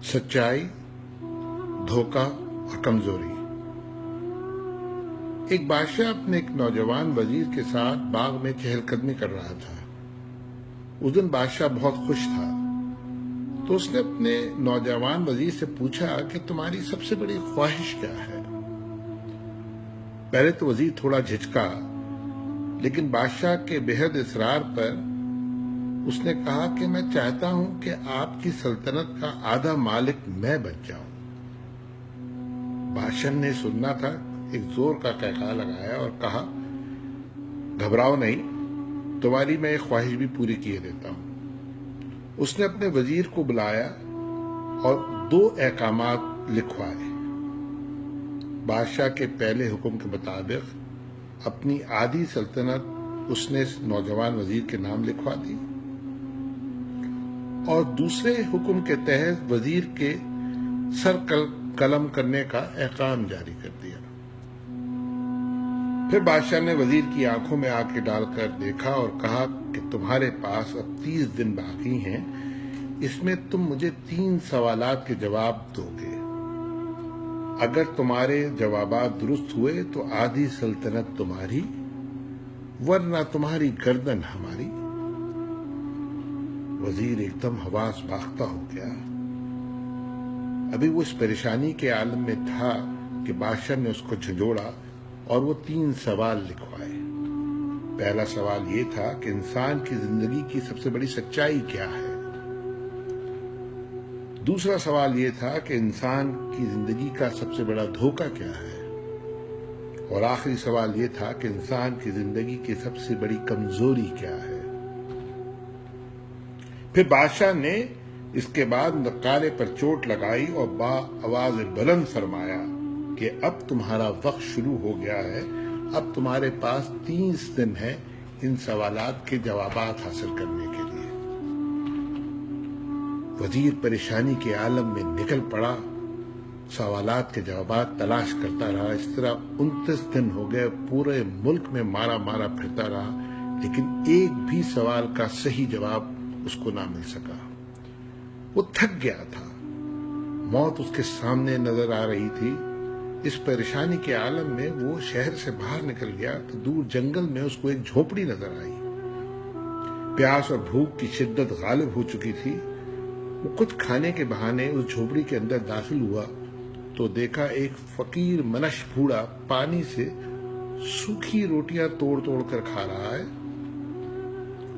سچائی، دھوکہ اور کمزوری۔ ایک بادشاہ اپنے ایک نوجوان وزیر کے ساتھ باغ میں چہل قدمی کر رہا تھا۔ اس دن بادشاہ بہت خوش تھا، تو اس نے اپنے نوجوان وزیر سے پوچھا کہ تمہاری سب سے بڑی خواہش کیا ہے؟ پہلے تو وزیر تھوڑا جھجکا، لیکن بادشاہ کے بےحد اصرار پر اس نے کہا کہ میں چاہتا ہوں کہ آپ کی سلطنت کا آدھا مالک میں بن جاؤں۔ بادشاہ نے سننا تھا، ایک زور کا قہقہہ لگایا اور کہا، گھبراؤ نہیں، تمہاری میں ایک خواہش بھی پوری کیے دیتا ہوں۔ اس نے اپنے وزیر کو بلایا اور 2 احکامات لکھوائے۔ بادشاہ کے پہلے حکم کے مطابق اپنی آدھی سلطنت اس نے نوجوان وزیر کے نام لکھوا دی، اور دوسرے حکم کے تحت وزیر کے سر قلم کرنے کا احکام جاری کر دیا۔ پھر بادشاہ نے وزیر کی آنکھوں میں آنکھیں ڈال کر دیکھا اور کہا کہ تمہارے پاس اب 30 دن باقی ہیں، اس میں تم مجھے 3 سوالات کے جواب دو گے۔ اگر تمہارے جوابات درست ہوئے تو آدھی سلطنت تمہاری، ورنہ تمہاری گردن ہماری۔ وزیر ایک دم حواس باختہ ہو گیا۔ ابھی وہ اس پریشانی کے عالم میں تھا کہ بادشاہ نے اس کو جھنجھوڑا اور وہ 3 سوال لکھوائے۔ پہلا سوال یہ تھا کہ انسان کی زندگی کی سب سے بڑی سچائی کیا ہے؟ دوسرا سوال یہ تھا کہ انسان کی زندگی کا سب سے بڑا دھوکہ کیا ہے؟ اور آخری سوال یہ تھا کہ انسان کی زندگی کی سب سے بڑی کمزوری کیا ہے؟ پھر بادشاہ نے اس کے بعد نقارے پر چوٹ لگائی اور آواز بلند فرمایا کہ اب تمہارا وقت شروع ہو گیا ہے، اب تمہارے پاس 30 دن ہے ان سوالات کے جوابات حاصل کرنے کے لیے۔ وزیر پریشانی کے عالم میں نکل پڑا، سوالات کے جوابات تلاش کرتا رہا۔ اس طرح 29 دن ہو گئے، پورے ملک میں مارا پھرتا رہا، لیکن ایک بھی سوال کا صحیح جواب اس کو نہ مل سکا۔ وہ تھک گیا تھا، موت اس کے سامنے نظر آ رہی تھی۔ اس پریشانی کے عالم میں وہ شہر سے باہر نکل گیا تو دور جنگل میں اس کو ایک جھونپڑی نظر آئی۔ پیاس اور بھوک کی شدت غالب ہو چکی تھی۔ وہ کچھ کھانے کے بہانے اس جھونپڑی کے اندر داخل ہوا تو دیکھا ایک فقیر منش بوڑھا پانی سے سوکھی روٹیاں توڑ کر کھا رہا ہے،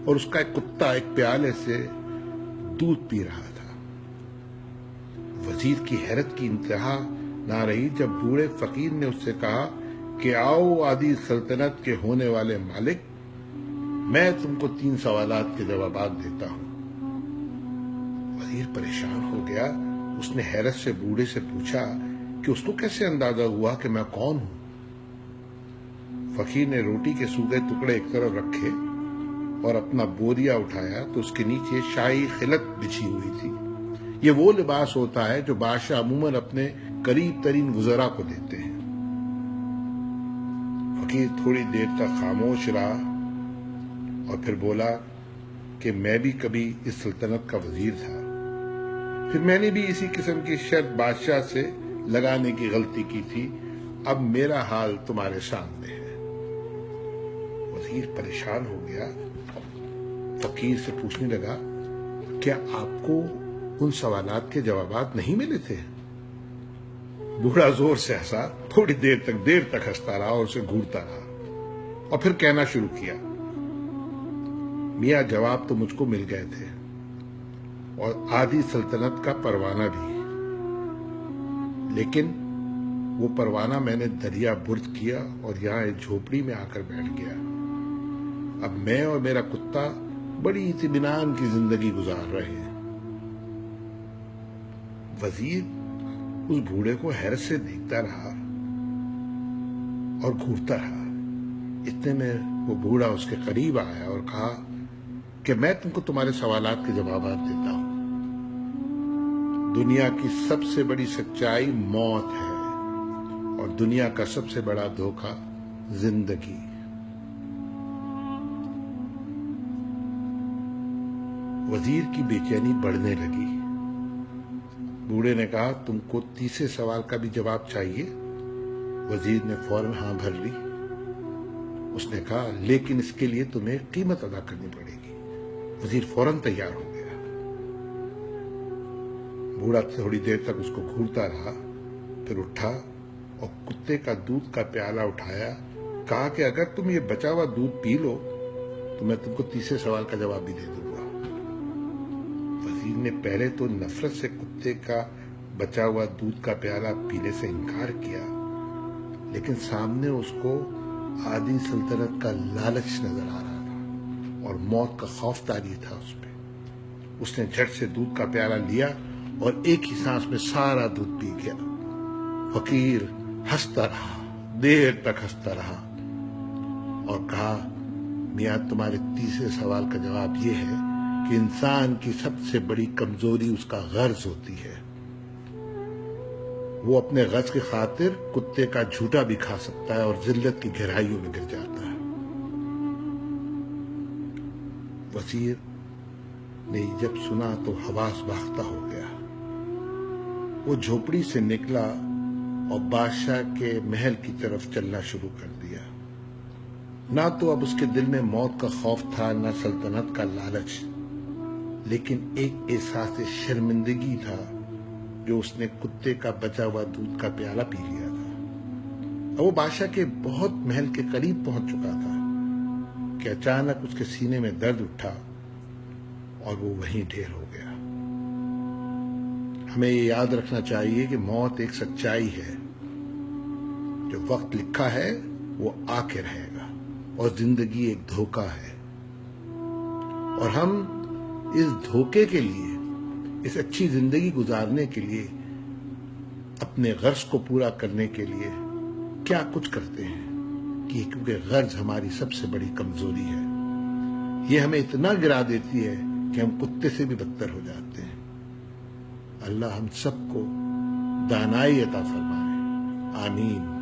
اور اس کا ایک کتا ایک پیالے سے دودھ پی رہا تھا۔ وزیر کی حیرت کی انتہا نہ رہی جب بوڑھے فقیر نے اس سے کہا کہ آؤ آدھی سلطنت کے ہونے والے مالک، میں تم کو 3 سوالات کے جوابات دیتا ہوں۔ وزیر پریشان ہو گیا۔ اس نے حیرت سے بوڑھے سے پوچھا کہ اس کو کیسے اندازہ ہوا کہ میں کون ہوں؟ فقیر نے روٹی کے سوکھے ٹکڑے ایک طرف رکھے اور اپنا بوریا اٹھایا تو اس کے نیچے شاہی خلعت بچھی ہوئی تھی۔ یہ وہ لباس ہوتا ہے جو بادشاہ عموماً اپنے قریب ترین وزراء کو دیتے ہیں۔ فقیر تھوڑی دیر تک خاموش رہا اور پھر بولا کہ میں بھی کبھی اس سلطنت کا وزیر تھا، پھر میں نے بھی اسی قسم کی شرط بادشاہ سے لگانے کی غلطی کی تھی، اب میرا حال تمہارے سامنے ہے۔ وزیر پریشان ہو گیا، فقیر سے پوچھنے لگا، کیا آپ کو ان سوالات کے جوابات نہیں ملے تھے؟ بوڑھا زور سے ہنسا، تھوڑی دیر تک ہنستا رہا اور اسے گھورتا رہا، اور پھر کہنا شروع کیا، میاں جواب تو مجھ کو مل گئے تھے، اور آدھی سلطنت کا پروانہ بھی، لیکن وہ پروانہ میں نے دریا برد کیا اور یہاں ایک جھوپڑی میں آ کر بیٹھ گیا۔ اب میں اور میرا کتا بڑی اطمینان کی زندگی گزار رہے ہیں۔ وزیر اس بوڑھے کو حیرت سے دیکھتا رہا اور گھورتا رہا۔ اتنے میں وہ بوڑھا اس کے قریب آیا اور کہا کہ میں تم کو تمہارے سوالات کے جوابات دیتا ہوں۔ دنیا کی سب سے بڑی سچائی موت ہے، اور دنیا کا سب سے بڑا دھوکہ زندگی۔ وزیر کی بے چینی بڑھنے لگی۔ بوڑھے نے کہا تم کو تیسرے سوال کا بھی جواب چاہیے؟ وزیر نے فوراً ہاں بھر لی۔ اس نے کہا لیکن اس کے لیے تمہیں قیمت ادا کرنی پڑے گی۔ وزیر فوراً تیار ہو گیا۔ بوڑھا تھوڑی دیر تک اس کو گھورتا رہا، پھر اٹھا اور کتے کا دودھ کا پیالہ اٹھایا، کہا کہ اگر تم یہ بچا ہوا دودھ پی لو تو میں تم کو تیسرے سوال کا جواب بھی دے دوں گا۔ وزیر نے پہلے تو نفرت سے کتے کا بچا ہوا دودھ کا پیالہ پینے سے انکار کیا، لیکن سامنے اس کو آدھی سلطنت کا لالچ نظر آ رہا تھا اور موت کا خوف طاری تھا اس پہ۔ اس نے جھٹ سے دودھ کا پیالہ لیا اور ایک ہی سانس میں سارا دودھ پی گیا۔ فقیر ہنستا رہا، دیر تک ہنستا رہا اور کہا میاں تمہارے تیسرے سوال کا جواب یہ ہے کہ انسان کی سب سے بڑی کمزوری اس کا غرض ہوتی ہے۔ وہ اپنے غرض کی خاطر کتے کا جھوٹا بھی کھا سکتا ہے اور ذلت کی گہرائیوں میں گر جاتا ہے۔ وزیر نے جب سنا تو حواس باختہ ہو گیا۔ وہ جھوپڑی سے نکلا اور بادشاہ کے محل کی طرف چلنا شروع کر دیا۔ نہ تو اب اس کے دل میں موت کا خوف تھا، نہ سلطنت کا لالچ، لیکن ایک احساس شرمندگی تھا جو اس نے کتے کا بچا ہوا دودھ کا پیالہ پی لیا تھا۔ اب وہ بادشاہ کے بہت محل کے قریب پہنچ چکا تھا کہ اچانک اس کے سینے میں درد اٹھا اور وہ وہیں ڈھیر ہو گیا۔ ہمیں یہ یاد رکھنا چاہیے کہ موت ایک سچائی ہے۔ جو وقت لکھا ہے وہ آ کے رہے گا، اور زندگی ایک دھوکہ ہے، اور ہم اس دھوکے کے لیے، اس اچھی زندگی گزارنے کے لیے، اپنے غرض کو پورا کرنے کے لیے کیا کچھ کرتے ہیں، کیونکہ غرض ہماری سب سے بڑی کمزوری ہے۔ یہ ہمیں اتنا گرا دیتی ہے کہ ہم کتے سے بھی بدتر ہو جاتے ہیں۔ اللہ ہم سب کو دانائی عطا فرمائے، آمین۔